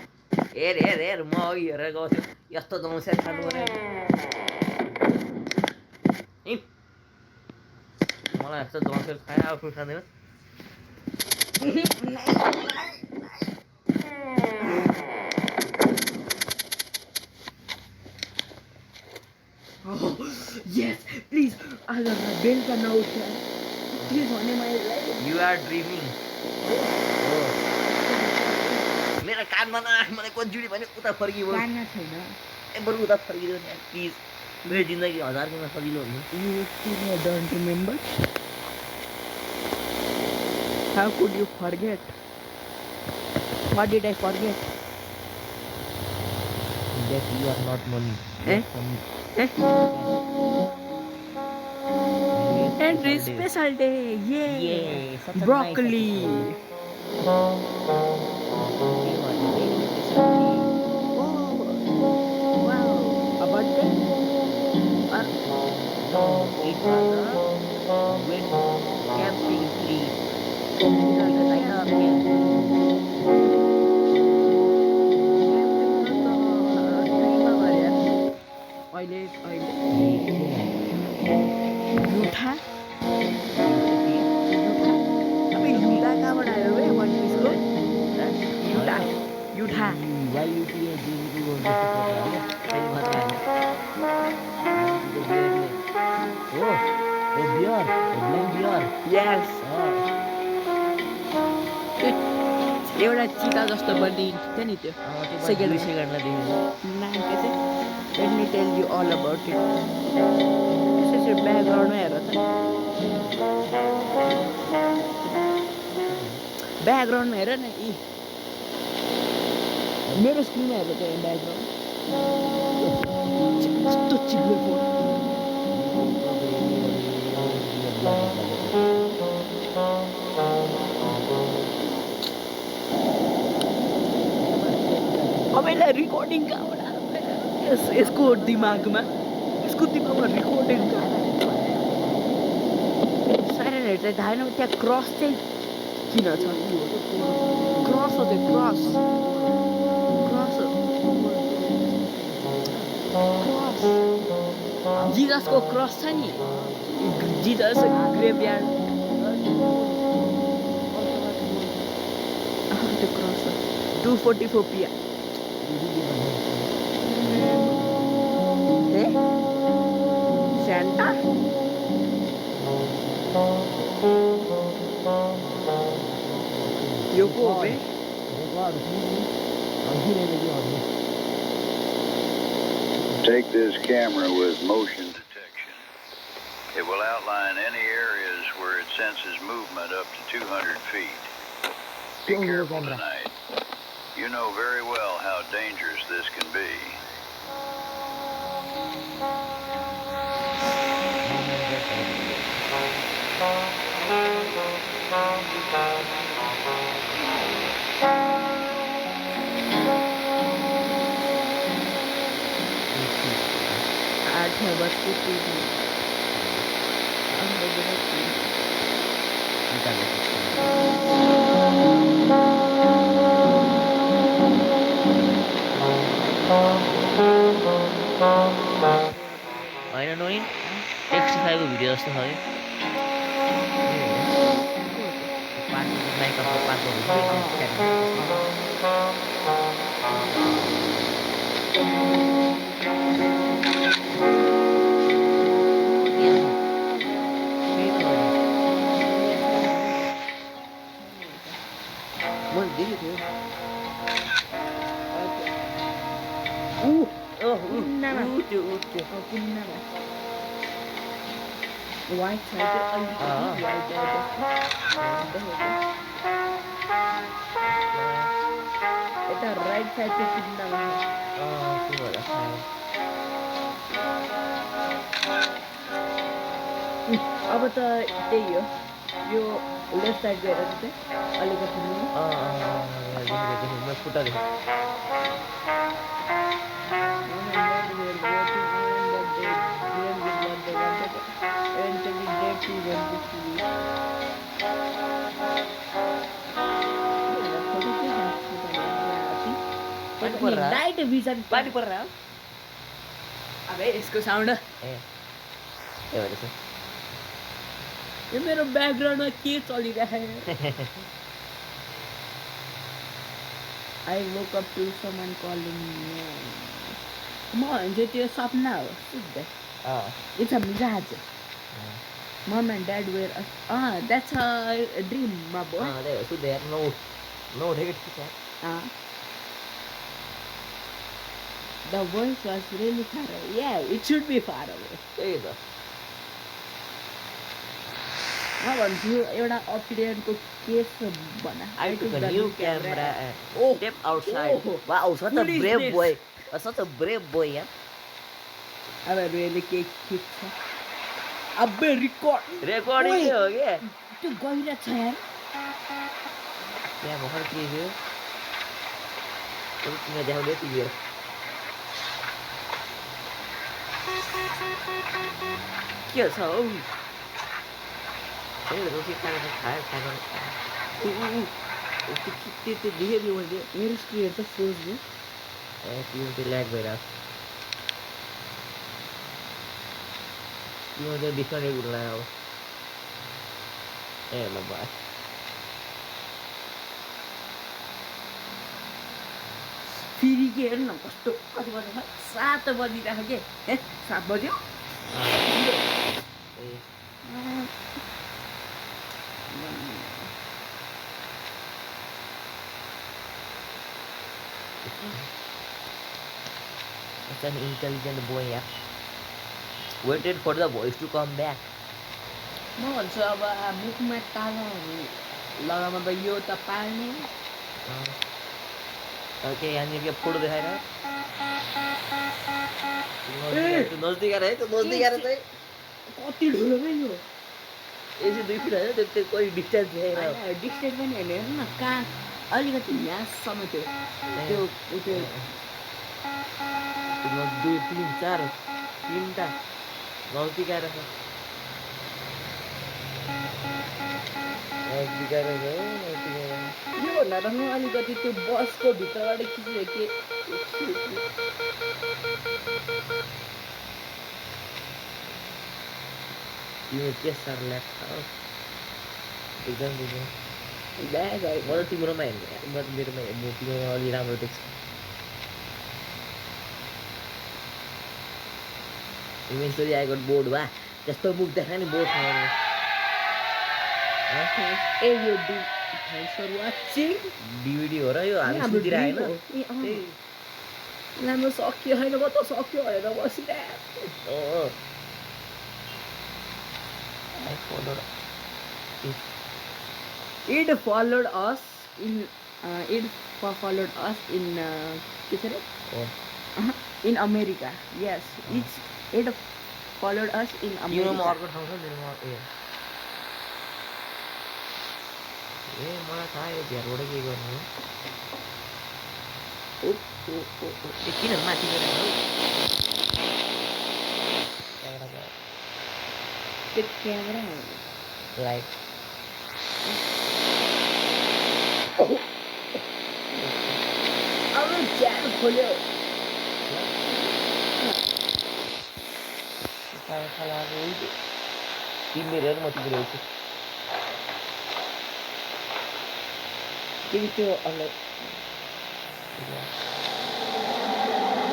हेर हेर हेर म अघि हेरेर गएको थियो यस्तो जम्सेर खानु पऱ्यो मलाई यस्तो जम्सेर खायो आफ्नो खाँदैन आज बेलुका नउठ्या के भने मैले You are dreaming. मेरो कानमा नआख मलाई कन्जुरी भने उता फर्कियो कानमा छैन ए बरु उता फर्किदियो नि प्लिज मेरो जिन्दगी 1000 गुणा सजिलो हुन्छ You still don't remember? How could you forget? What did I forget? that you are not money. Eh? And it's special day. Yay! Yay! Such a Broccoli. nice episode. Oh, wow. A birthday? Or No, it was a wet camping trip. Like a camp. अहिले युठा अब युठा कहाँबाट आयो बे one पिसको युठा युठा यस एउटा चिता जस्तो बनिन्थ्यो नि त्यो सेकेन्ड नाम के चाहिँ let me tell you all about it त्यसपछि ब्याकग्राउन्डमा हेर त ब्याकग्राउन्डमा हेर न यी मेरो स्क्रिनमा हेर त ब्याकग्राउन्ड कस्तो चिप्लो फोन अब यसलाई रिकर्डिङ कहाँबाट यसको दिमागमा रिकर्डिङ साइरनहरू चाहिँ थाहा छैन त्यहाँ क्रस चाहिँ किन छ क्रस हो त्यो क्रस जिजसको क्रस छ नि जिजस ग्रेभयार्ड त्यो क्रस 244 पिया Santa? Yo go away. Take this camera with motion detection. It will outline any areas where it senses movement up to 200 feet. Be careful tonight. You know very well how dangerous this can be. होइन नोनी X5 को video जस्तो छ White side, white It's right side to किन्नमा अब त त्यही हो यो left side गएर चाहिँ अलिकति फुटा नाइट भिजन पानी पर रहा अबे यसको साउन्ड यो मेरो ब्याकग्राउन्डमा के चलिरहेको I woke up to someone calling me म भन्छ त्यो सपना हो सिधै It's a mirage Mom and dad were that's a dream, my boy. त्यही हो सुत्दै हेर नउठेको ठिक छ The voice was really far away. Yeah, it should be far away. त्यही त म भन्छु एउटा अपडेटको केस भन I took a new camera and Oh, step outside. oh, Wow, such a what is brave this? boy. Such a brave boy, yeah. अब रेले के खिच्छ अबे रिकर्ड Recording Oi. हो क्या त्यो गइरहेछ यार त्यहाँ भर्खर के थियो तिमीलाई देखाउँदै तिमीहरू के छ हौ त्यही त रोटी खायो खाएको त्यो देखेँ नि मैले मेरो स्क्रिन त फ्रोज भयो त्यो ल्याग भइरहेको त्यो चाहिँ बिस्तारै कुरो लाग्यो अब ए ल भयो फेरि के हेर्नु न कस्तो कति बज्यो 7 बजिरहेको के 7 बज्यो ए It's an intelligent boy, yeah. Waited for the voice to come back. म भन्छु अब मुखमा तालाहरू लगाउँदा यो त पाल्ने Okay, यहाँनिर के फोटो देखाएर तँ नजदिक आएर है तँ नजदिक आएर चाहिँ कति ठुलो भयो यो यसो 2 फिट होइन त्यो कति डिस्टेन्स देखाएर डिस्टेन्स पनि होइन हेर्नु न कहाँ अलिकति यहाँसम्म थियो त्यो त्यो 2 3 4 3टा नजदिक आएर छ नजदिक आएर छ नजदिक आएर योभन्दा त म अलिकति त्यो बसको भित्रबाट खिचेको के तिम्रो के साह्रो लाग्छ एकदम बुझ्नु ब्याग है म त तिम्रोमा हेर्ने म त मेरोमा हेर्नु तिम्रोमा अलि राम्रो देख्छु इभेन्चुअली आई गट बोर्ड वा त्यस्तो मुख देखा नि बोर्ड खाने ए यो थ्याङ्क्स फर वाचिङ डिभिडी हो र यो हामी सुतिर आएन त्यही राम्रो सक्यो होइन म त सक्यो भनेर बसिरहेको I followed It followed us in के छ रे in America. Yes, it followed us in तिम्रोमा America. अर्को ठाउँ छ मेरोमा ए मलाई थाहा यो झ्यालबाट के गर्नु हो ए किन माथि त्यो क्यामेरा लाइट अब ज्यान खोल्यो तिमीले हेर म तिमीले हेर्छु तिमी त्यो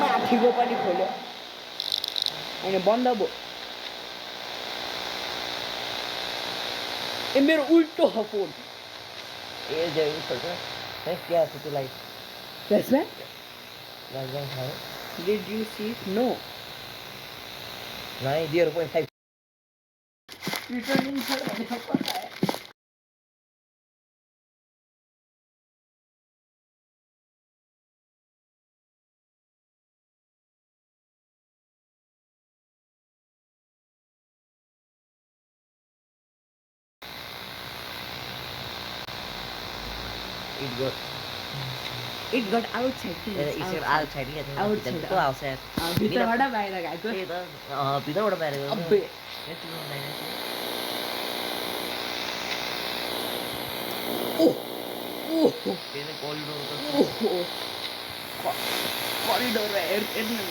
माथिको पनि खोल्यो होइन बन्द भयो ए मेरो उल्टो हो फोन ए जय छोड्छ है क्या छ त्यो लाइट फ्ल्यासब्याक लाइट खायो did you see it no नाइ 0.5 रिटर्निङ छ भने पकाए it got It got outside. it's outside yeah Outside. भित्रको outside भित्रबाट बाहिर गएको त्यही त भित्रबाट बाहिर गयो अब्बे ओहो त्यही करिडोर ओहो करिडोर हेर्नु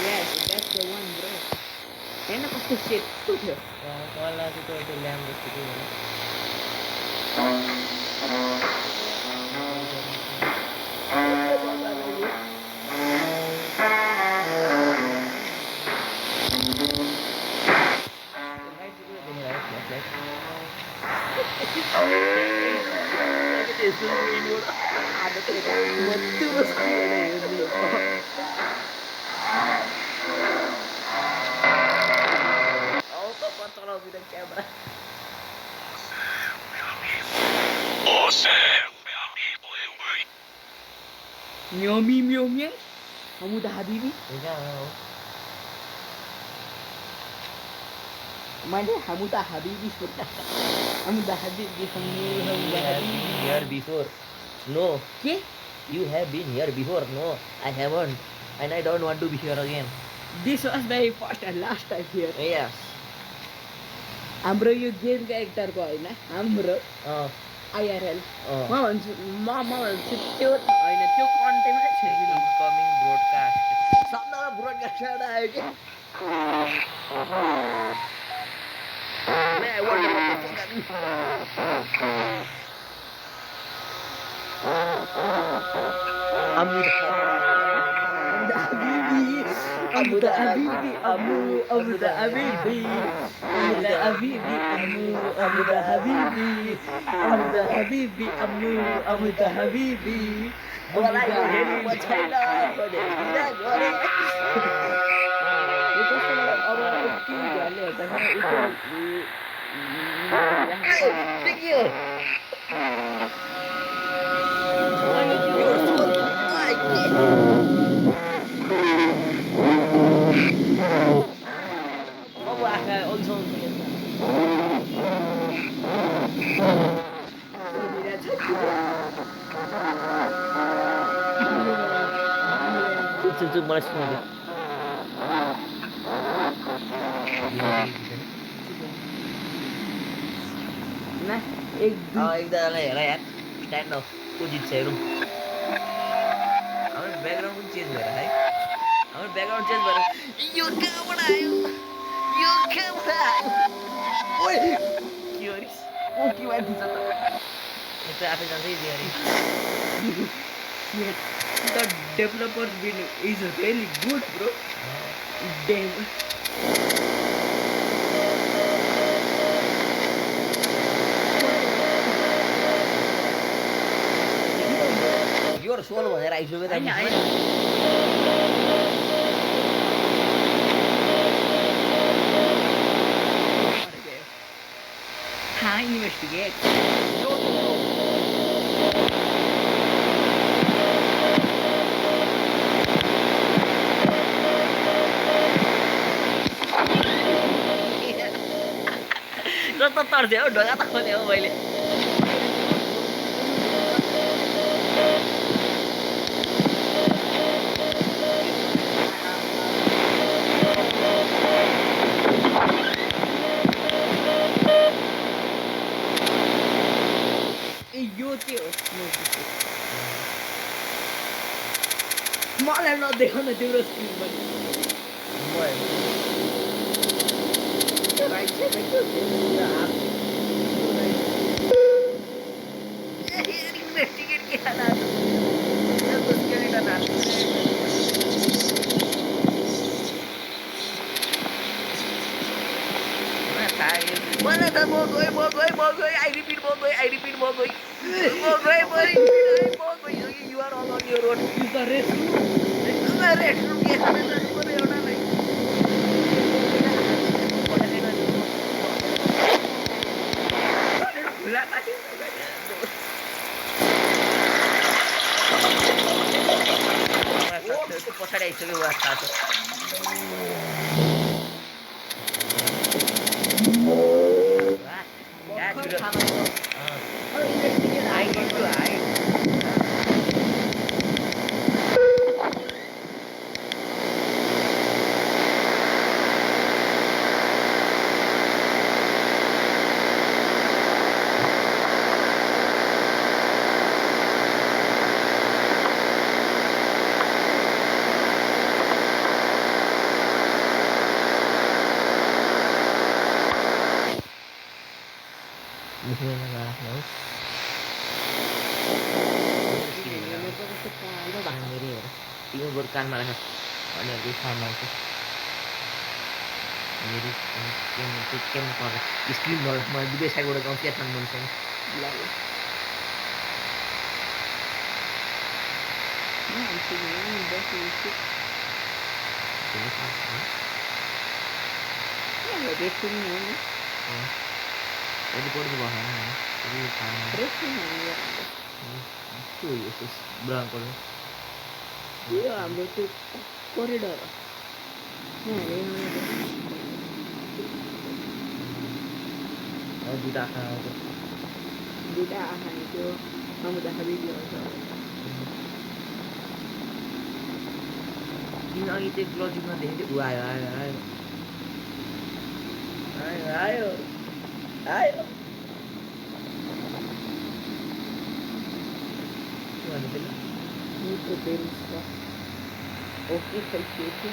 Yes, that's the one, bro. हेर्न कस्तो सेतो थियो कला चाहिँ त्यो ल्याम्प जस्तो के हो Facebook feedबाट आदत terus Oh, kapan tolong bilang kamera? Miomi miomi. Kamu dah habibi? Enggak. Mana kamu dah habibi sudah. Kamu dah habibi kamu dah habibi. Here before. No. Okay? You have been here before. No, I haven't. And I don't want to be here again. This was my first and last time here. Yes. हाम्रो यो game character को हैन हाम्रो IRL म भन्छु त्यो हैन त्यो कन्टेन्टमै छैन Incoming broadcast. Sampai broadcast ada aja. Nah, what Amuda Habibi, Amuda Habibi, Amuda Habibi, Amuda Habibi, Amuda Habibi, Amuda Habibi. Thank you. Cukup malas semua. Nah, एकदा हेर यार स्ट्यान्ड अफ को जित्छ हेरौँ हाम्रो ब्याकग्राउन्ड पनि चेन्ज भएर है हाम्रो ब्याकग्राउन्ड चेन्ज भएर यो कहाँबाट आयो यो कहाँबाट आयो ओइ के गरिस् ओ के माथि छ त यता आफै जाँदै Bihari the developer is really good, bro. Damn. You're solo भनेर आइसक्यो त Investigate. कस्तो तर्स्यो हौ ढोका त खोले हौ मैले यो के हो मलाई नदेखाउन तिम्रो स्क्रिन पनि इन्भेस्टिगेट किया ना उसके लिए करना Mana tak mau gue, I repeat mau gue. You are all on your own. Use the restroom. The restroom के खाने का नहीं बोले होना नहीं. खुला था itu pछाडि आइसक्यो वास्ता छ Tinggal berkan malah ada di sana tuh. Jadi yang kalau istri malah juga saya udah kau siapkan manusia. Tadi pun di bawah ini tanah. Tuh Yesus berangkul. Iya, ambil tuh koridor. Nah, ini Budak kan itu. budak itu kamu dah habis dia. Ini lagi keluar juga deh. Ayo, ayo, ayo. Ayo, ayo. Ayo. Gimana sih? Itu bensa. Oke, kayak itu.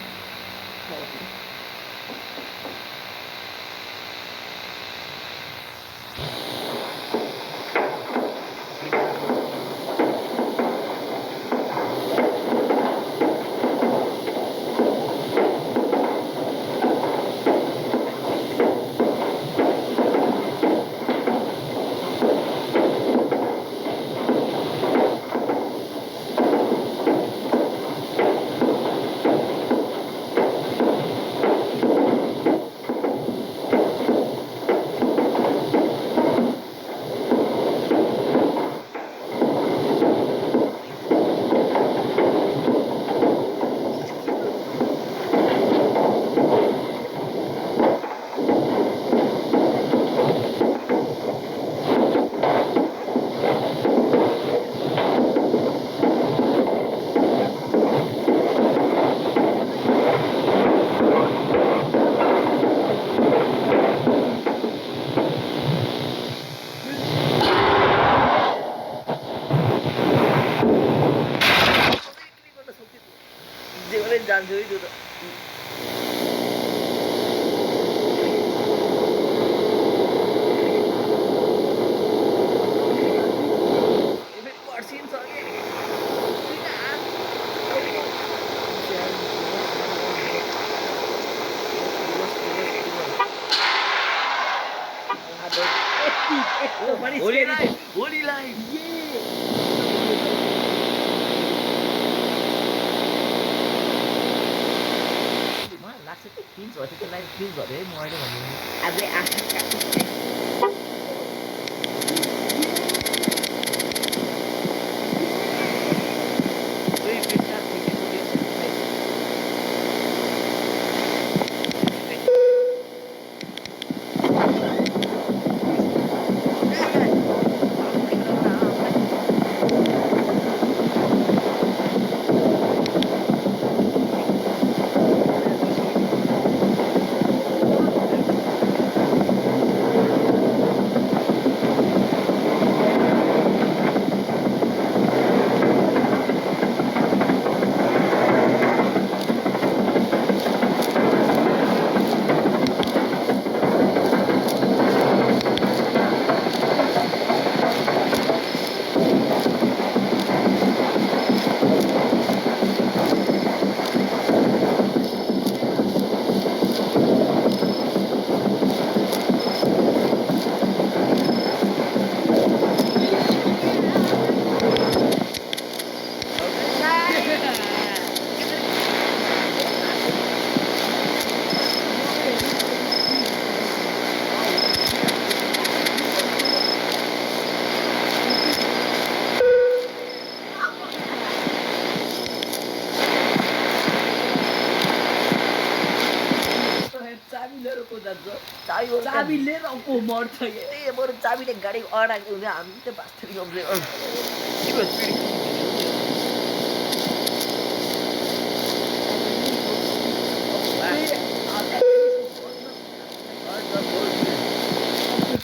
Jangan jangan itu tuh. Ini keluar sini soalnya. Oh, manis Holy sekali. life, holy life. Má lát sẽ tích kín rồi, cái live kín rồi đấy, ngoài đó mà mình. Abre a Ui, pensar que eu podia ser live. चाबी लिएर औको मर्छ ये ए बरु चाबीले गाडीको अडाएको हुँदा हामी त बास्तरी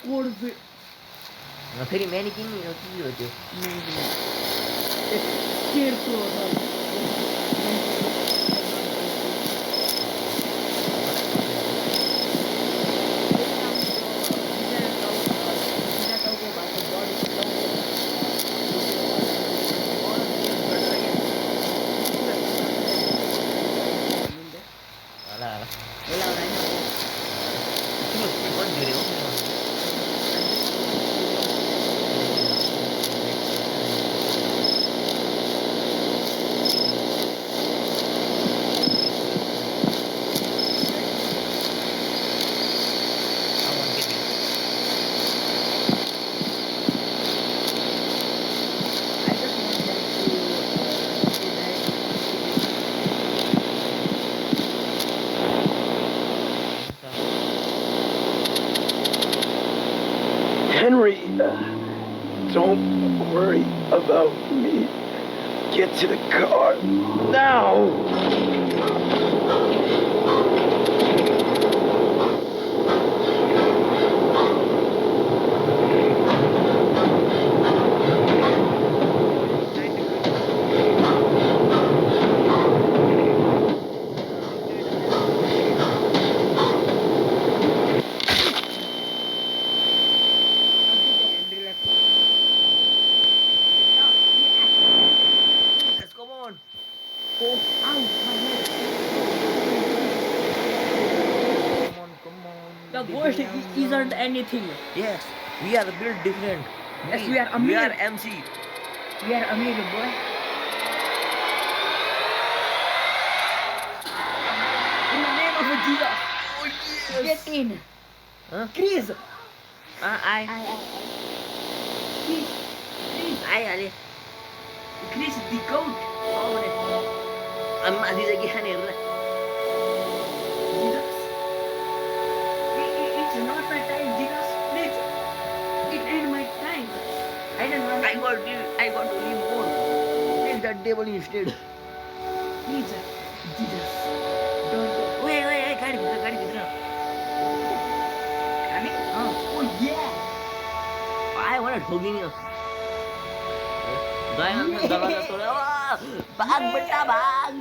code फेरि म्यानिकिन के हो त्यो केरको about me. Get to the car now. Yes, come on. Oh, ow, my head. Come on. The ghost isn't anything. Yes, we are built different. Yes, we are We Amir. are MC. We are Amir, boy. In the name of Jesus. Oh Get in. Huh? Chris. I. Chris. I Ali. Chris the goat. Amma di lagi hadir lah. Jesus. It's not my time, Jesus. Please. It ain't my time. I don't want. I got to live more. Take that devil instead. Please. Jesus. Don't. Wait, गाडी भित्र. Coming? Oh yeah. I want to ठोकिने हो. दरवाजा तोड्यो. भाग बेटा भाग.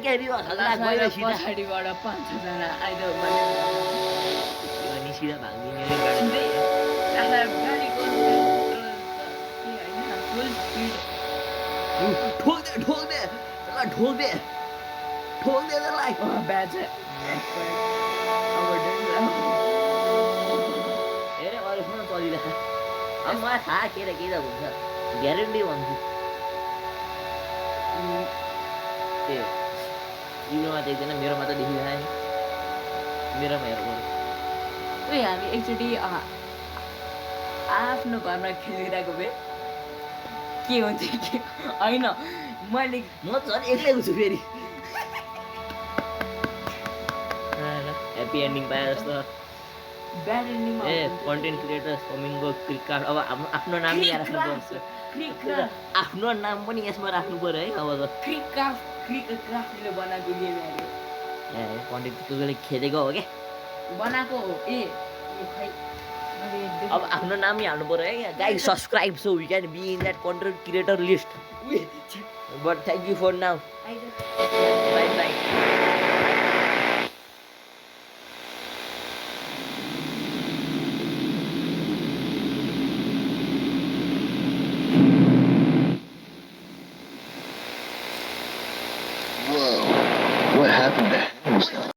केरी हो हल्ला गयो सिधा. पछाडिबाट 5-6 जना आइदो अनि सिधा भाग्दिने गाडी. गाडीको फुल स्पिड ठोक दे. त्यसलाई. ब्याच हेरे अरूसँग चलिरहेको. अब मलाई थाहा के त हुन्छ. ग्यारेन्टी भन्छु. ए तिम्रोमा देख्दैन मेरोमा त देखिरहेको नि. मेरोमा हेर्नु उयो हामी एकचोटि आफ्नो घरमा खेलिरहेको भए के हुन्थ्यो के होइन मैले म झन् एक्लै हुन्छु फेरि. ह्याप्पी एन्डिङ पाए जस्तो. ब्याड एन्डिङमा ए कन्टेन्ट क्रिएटर्स कमिङको क्रिककार्ड. अब आफ्नो नाम नि यहाँ राख्नुपर्छ. आफ्नो नाम पनि यसमा राख्नु पर्यो है. अब त क्रिकक्राफ्टले बनाएको गेम अरे ए कन्टेन्ट कसैले खेलेको हो क्या. बनाएको हो ए खै अब आफ्नो नाम नै हाल्नु पर्यो है. यहाँ guys subscribe so we can be in that content creator list. But thank you for now. Bye bye. Whoa. What happened to Hammerstone?